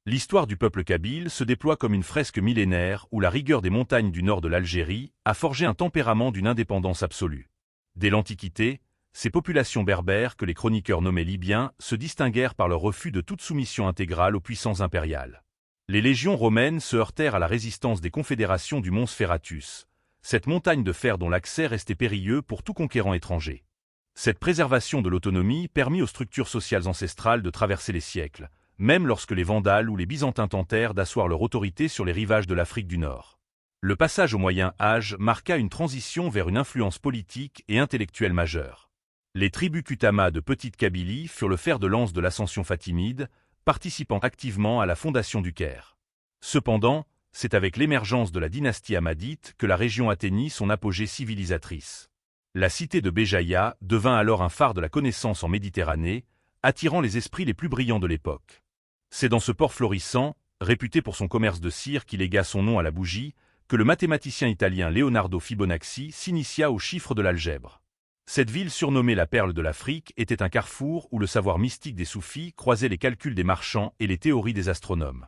L'histoire du peuple kabyle se déploie comme une fresque millénaire où la rigueur des montagnes du nord de l'Algérie a forgé un tempérament d'une indépendance absolue. Dès l'Antiquité, ces populations berbères que les chroniqueurs nommaient libyens se distinguèrent par leur refus de toute soumission intégrale aux puissances impériales. Les légions romaines se heurtèrent à la résistance des confédérations du mont Spheratus, cette montagne de fer dont l'accès restait périlleux pour tout conquérant étranger. Cette préservation de l'autonomie permit aux structures sociales ancestrales de traverser les siècles, même lorsque les Vandales ou les Byzantins tentèrent d'asseoir leur autorité sur les rivages de l'Afrique du Nord. Le passage au Moyen Âge marqua une transition vers une influence politique et intellectuelle majeure. Les tribus Kutama de Petite Kabylie furent le fer de lance de l'ascension fatimide, participant activement à la fondation du Caire. Cependant, c'est avec l'émergence de la dynastie hammadite que la région atteignit son apogée civilisatrice. La cité de Béjaïa devint alors un phare de la connaissance en Méditerranée, attirant les esprits les plus brillants de l'époque. C'est dans ce port florissant, réputé pour son commerce de cire qui légua son nom à la bougie, que le mathématicien italien Leonardo Fibonacci s'initia aux chiffres de l'algèbre. Cette ville surnommée la perle de l'Afrique était un carrefour où le savoir mystique des soufis croisait les calculs des marchands et les théories des astronomes.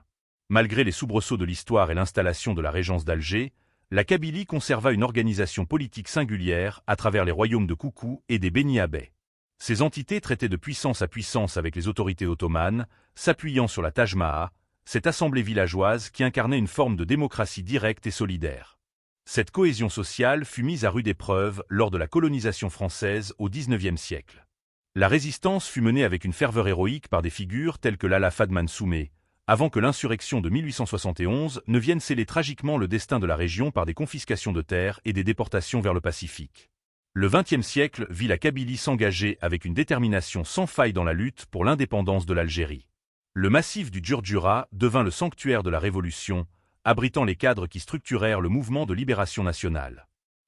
Malgré les soubresauts de l'histoire et l'installation de la régence d'Alger, la Kabylie conserva une organisation politique singulière à travers les royaumes de Koukou et des Beni Abbès. Ces entités traitaient de puissance à puissance avec les autorités ottomanes, s'appuyant sur la Taj Maha, cette assemblée villageoise qui incarnait une forme de démocratie directe et solidaire. Cette cohésion sociale fut mise à rude épreuve lors de la colonisation française au XIXe siècle. La résistance fut menée avec une ferveur héroïque par des figures telles que Lala Fadman Soumé, avant que l'insurrection de 1871 ne vienne sceller tragiquement le destin de la région par des confiscations de terres et des déportations vers le Pacifique. Le XXe siècle vit la Kabylie s'engager avec une détermination sans faille dans la lutte pour l'indépendance de l'Algérie. Le massif du Djurdjura devint le sanctuaire de la Révolution, abritant les cadres qui structurèrent le mouvement de libération nationale.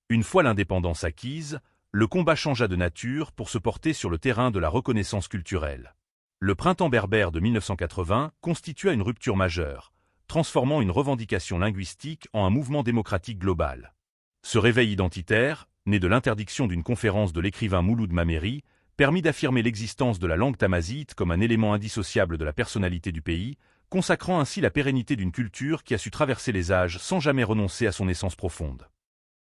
Une fois l'indépendance acquise, le combat changea de nature pour se porter sur le terrain de la reconnaissance culturelle. Le printemps berbère de 1980 constitua une rupture majeure, transformant une revendication linguistique en un mouvement démocratique global. Ce réveil identitaire, né de l'interdiction d'une conférence de l'écrivain Mouloud Mammeri, permit d'affirmer l'existence de la langue tamazite comme un élément indissociable de la personnalité du pays, consacrant ainsi la pérennité d'une culture qui a su traverser les âges sans jamais renoncer à son essence profonde.